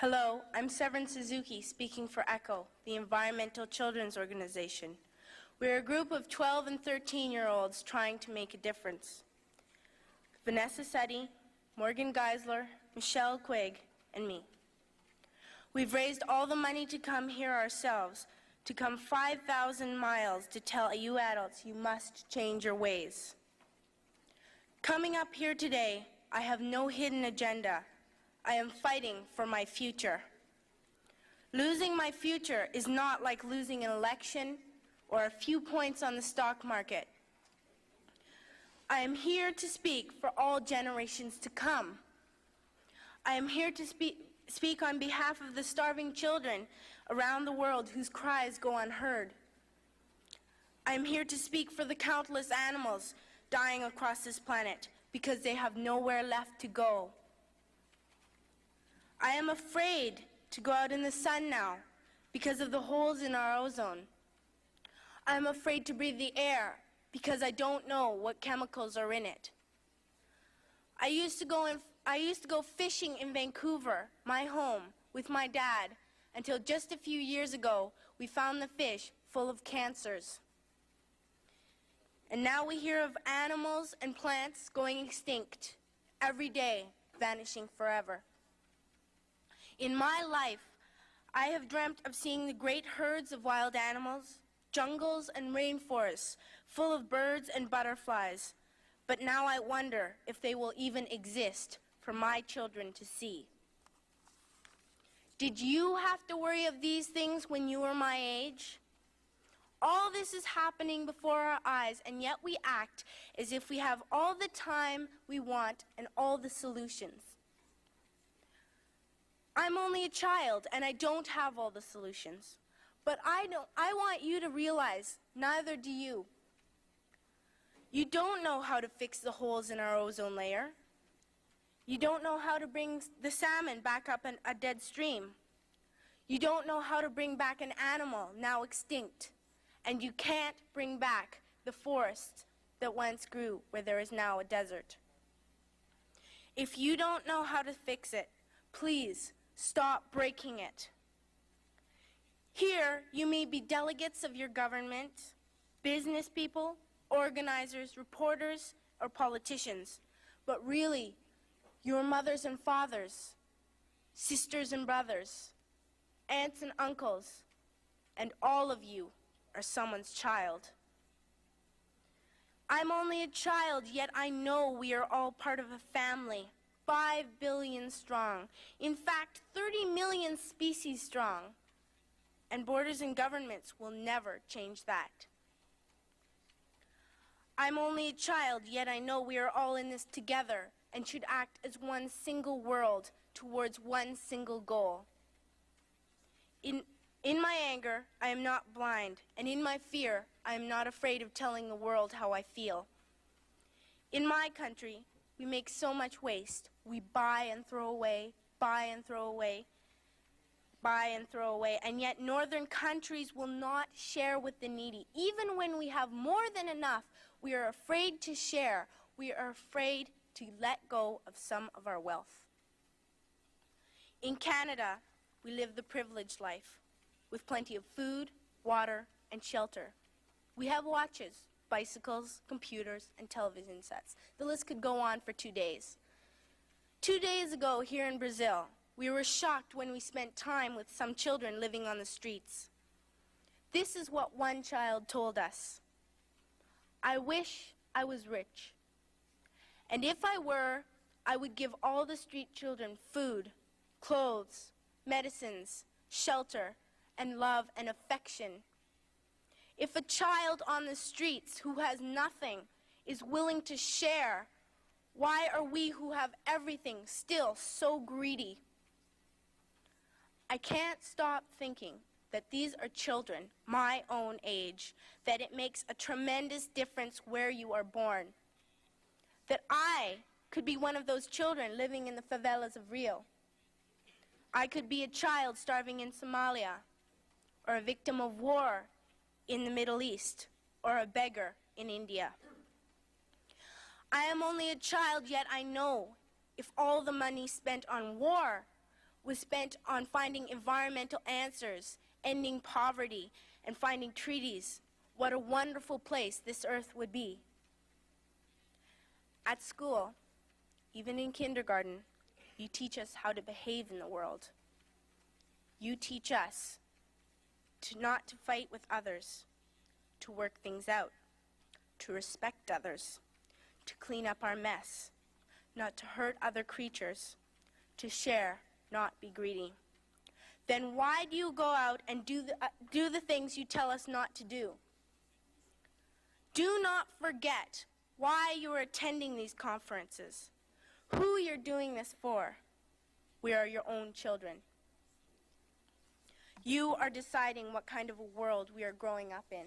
Hello, I'm Severn Suzuki, speaking for ECHO, the Environmental Children's Organization. We're a group of 12 and 13-year-olds trying to make a difference. Vanessa Seti, Morgan Geisler, Michelle Quigg, and me. We've raised all the money to come here ourselves, to come 5,000 miles to tell you adults you must change your ways. Coming up here today, I have no hidden agenda. I am fighting for my future. Losing my future is not like losing an election or a few points on the stock market. I am here to speak for all generations to come. I am here to speak on behalf of the starving children around the world whose cries go unheard. I am here to speak for the countless animals dying across this planet because they have nowhere left to go. I am afraid to go out in the sun now because of the holes in our ozone. I am afraid to breathe the air because I don't know what chemicals are in it. I used to go fishing in Vancouver, my home, with my dad, until just a few years ago we found the fish full of cancers. And now we hear of animals and plants going extinct every day, vanishing forever. In my life, I have dreamt of seeing the great herds of wild animals, jungles and rainforests full of birds and butterflies. But now I wonder if they will even exist for my children to see. Did you have to worry of these things when you were my age? All this is happening before our eyes, and yet we act as if we have all the time we want and all the solutions. I'm only a child, and I don't have all the solutions. But I want you to realize, neither do you. You don't know how to fix the holes in our ozone layer. You don't know how to bring the salmon back up a dead stream. You don't know how to bring back an animal now extinct. And you can't bring back the forest that once grew where there is now a desert. If you don't know how to fix it, please stop breaking it. Here, you may be delegates of your government, business people, organizers, reporters, or politicians, but really, your mothers and fathers, sisters and brothers, aunts and uncles, and all of you are someone's child. I'm only a child, yet I know we are all part of a family. 5 billion strong. In fact, 30 million species strong. And borders and governments will never change that. I'm only a child, yet I know we are all in this together and should act as one single world towards one single goal. In my anger, I am not blind, and in my fear, I am not afraid of telling the world how I feel. In my country, we make so much waste. We buy and throw away, buy and throw away, buy and throw away, and yet northern countries will not share with the needy. Even when we have more than enough, we are afraid to share. We are afraid to let go of some of our wealth. In Canada, we live the privileged life with plenty of food, water, and shelter. We have watches, bicycles, computers, and television sets. The list could go on for 2 days. 2 days ago here in Brazil, we were shocked when we spent time with some children living on the streets. This is what one child told us. I wish I was rich. And if I were, I would give all the street children food, clothes, medicines, shelter, and love and affection. If a child on the streets who has nothing is willing to share, why are we who have everything still so greedy? I can't stop thinking that these are children my own age, that it makes a tremendous difference where you are born. That I could be one of those children living in the favelas of Rio. I could be a child starving in Somalia, or a victim of war in the Middle East, or a beggar in India. I am only a child, yet I know if all the money spent on war was spent on finding environmental answers, ending poverty, and finding treaties, what a wonderful place this earth would be. At school, even in kindergarten, you teach us how to behave in the world. You teach us not to fight with others, to work things out, to respect others, to clean up our mess, not to hurt other creatures, to share, not be greedy. Then why do you go out and do the things you tell us not to do? Do not forget why you are attending these conferences, who you're doing this for. We are your own children. You are deciding what kind of a world we are growing up in.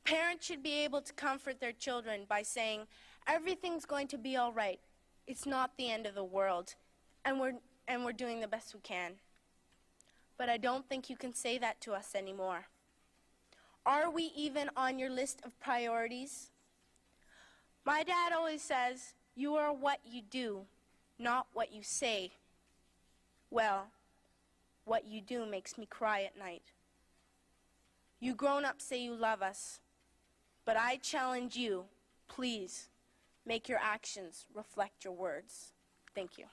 Parents should be able to comfort their children by saying, everything's going to be all right. It's not the end of the world, and we're doing the best we can. But I don't think you can say that to us anymore. Are we even on your list of priorities? My dad always says, you are what you do, not what you say. Well, what you do makes me cry at night. You grown-ups say you love us, but I challenge you, please, make your actions reflect your words. Thank you.